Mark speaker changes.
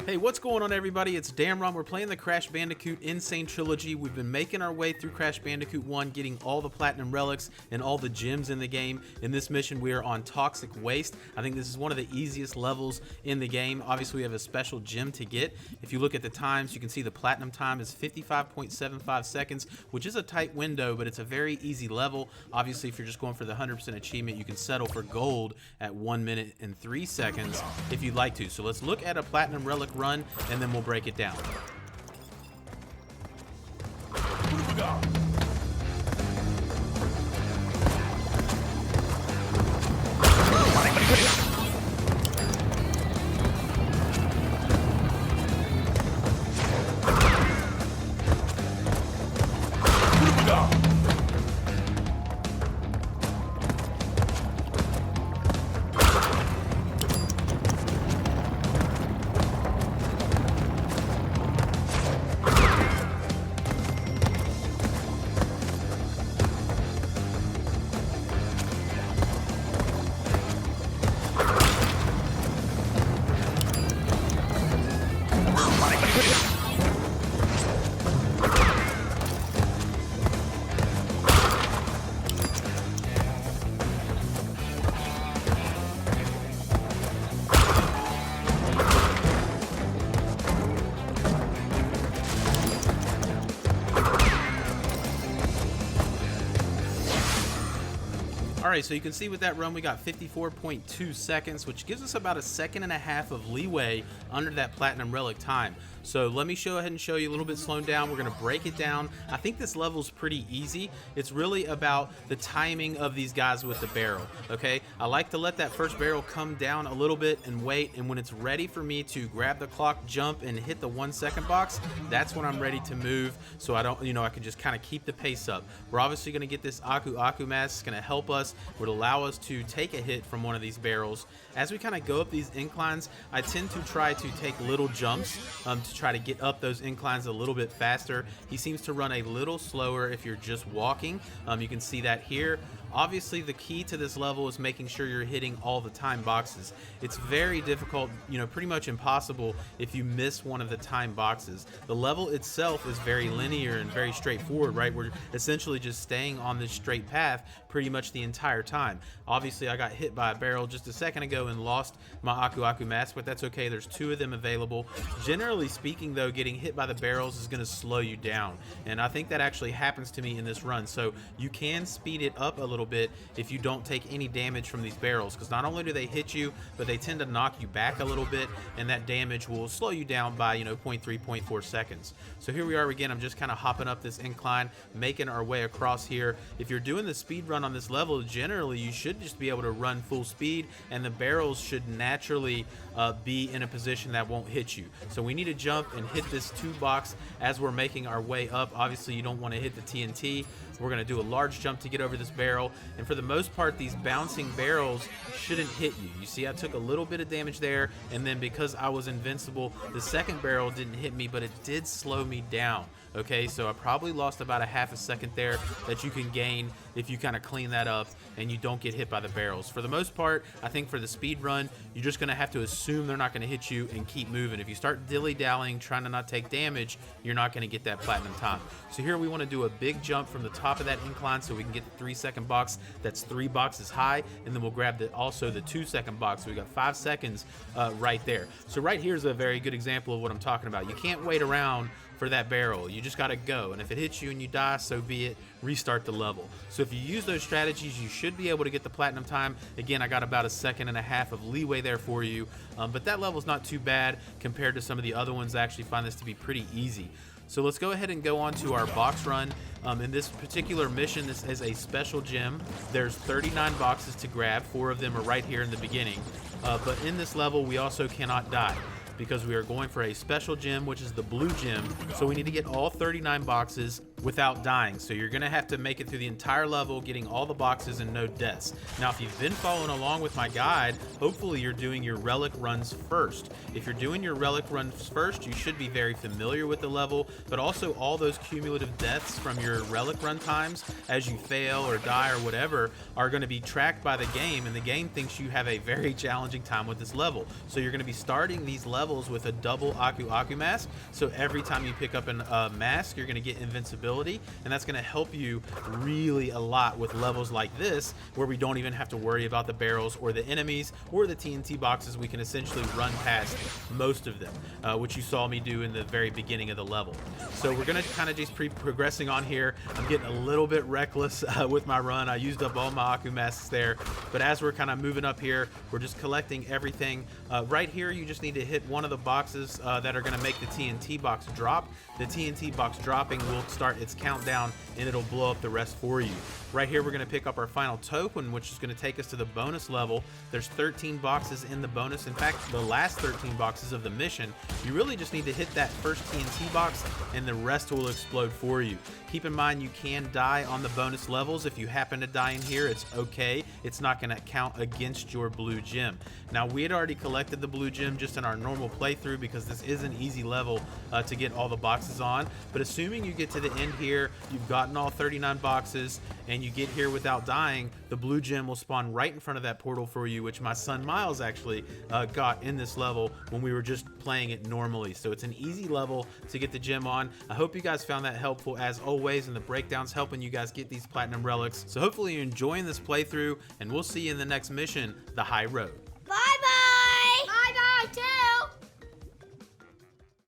Speaker 1: Hey, what's going on, everybody? It's Damron. We're playing the Crash Bandicoot N'Sane Trilogy. We've been making our way through Crash Bandicoot 1, getting all the platinum relics and all the gems in the game. In this mission, we are on Toxic Waste. I think this is one of the easiest levels in the game. Obviously, we have a special gem to get. If you look at the times, you can see the platinum time is 55.75 seconds, which is a tight window, but it's a very easy level. Obviously, if you're just going for the 100% achievement, you can settle for gold at 1 minute and 3 seconds if you'd like to. So let's look at a platinum relic run, and then we'll break it down. Alright, so you can see with that run we got 54.2 seconds, which gives us about a second and a half of leeway under that platinum relic time. So let me go ahead and show you a little bit slowed down. We're going to break it down. I think this level's pretty easy. It's really about the timing of these guys with the barrel, okay? I like to let that first barrel come down a little bit and wait, and when it's ready for me to grab the clock, jump, and hit the 1 second box, that's when I'm ready to move, so I don't, I can just kind of keep the pace up. We're obviously going to get this Aku mask. It's going to help us, would allow us to take a hit from one of these barrels. As we kind of go up these inclines, I tend to try to take little jumps to try to get up those inclines a little bit faster. He seems to run a little slower if you're just walking. You can see that here. Obviously, the key to this level is making sure you're hitting all the time boxes. It's very difficult, pretty much impossible if you miss one of the time boxes. The level itself is very linear and very straightforward, right? We're essentially just staying on this straight path pretty much the entire time. Obviously, I got hit by a barrel just a second ago and lost my Aku mask, but that's okay. There's 2 of them available. Generally speaking, though, getting hit by the barrels is going to slow you down, and I think that actually happens to me in this run. So you can speed it up a little bit if you don't take any damage from these barrels, because not only do they hit you, but they tend to knock you back a little bit, and that damage will slow you down by 0.3, 0.4 seconds. So here we are again. I'm just kind of hopping up this incline, making our way across here. If you're doing the speed run on this level, generally you should just be able to run full speed, and the barrels should naturally be in a position that won't hit you. So we need to jump and hit this 2 box as we're making our way up. Obviously, you don't want to hit the TNT. We're going to do a large jump to get over this barrel, and for the most part, these bouncing barrels shouldn't hit you. You see, I took a little bit of damage there, and then because I was invincible, the second barrel didn't hit me, but it did slow me down. Okay, so I probably lost about a half a second there that you can gain if you kind of clean that up and you don't get hit by the barrels. For the most part, I think for the speed run, you're just going to have to assume they're not going to hit you and keep moving. If you start dilly-dallying, trying to not take damage, you're not going to get that platinum time. So here we want to do a big jump from the top of that incline so we can get the 3 second box that's 3 boxes high, and then we'll grab also the 2 second box. So we got 5 seconds right there. So right here is a very good example of what I'm talking about. You can't wait around for that barrel. You just got to go, and if it hits you and you die, so be it. Restart the level. So if you use those strategies, you should be able to get the platinum time. Again, I got about a second and a half of leeway there for you, but that level's not too bad compared to some of the other ones. I actually find this to be pretty easy. So let's go ahead and go on to our box run. In this particular mission, this is a special gem. There's 39 boxes to grab. 4 of them are right here in the beginning, but in this level we also cannot die, because we are going for a special gem, which is the blue gem. So we need to get all 39 boxes without dying. So you're gonna have to make it through the entire level, getting all the boxes and no deaths. Now, if you've been following along with my guide, hopefully you're doing your relic runs first. If you're doing your relic runs first, you should be very familiar with the level, but also all those cumulative deaths from your relic run times as you fail or die or whatever are gonna be tracked by the game, and the game thinks you have a very challenging time with this level. So you're gonna be starting these levels with a double Aku Aku mask. So every time you pick up a mask, you're gonna get invincibility, and that's going to help you really a lot with levels like this, where we don't even have to worry about the barrels or the enemies or the TNT boxes. We can essentially run past most of them, which you saw me do in the very beginning of the level. So we're going to kind of just progressing on here. I'm getting a little bit reckless with my run. I used up all my Aku masks there, but as we're kind of moving up here, we're just collecting everything. Right here, you just need to hit one of the boxes that are going to make the TNT box drop. The TNT box dropping will start its countdown, and it'll blow up the rest for you. Right here, we're going to pick up our final token, which is going to take us to the bonus level. There's 13 boxes in the bonus. In fact, the last 13 boxes of the mission. You really just need to hit that first TNT box, and the rest will explode for you. Keep in mind, you can die on the bonus levels. If you happen to die in here, it's okay. It's not going to count against your blue gem. Now, we had already collected the blue gem just in our normal playthrough, because this is an easy level to get all the boxes on. But assuming you get to the end here, you've gotten all 39 boxes, and you get here without dying, the blue gem will spawn right in front of that portal for you, which my son Miles actually got in this level when we were just playing it normally. So it's an easy level to get the gem on. I hope you guys found that helpful as always, and the breakdowns helping you guys get these platinum relics. So hopefully you're enjoying this playthrough, and we'll see you in the next mission, the High Road.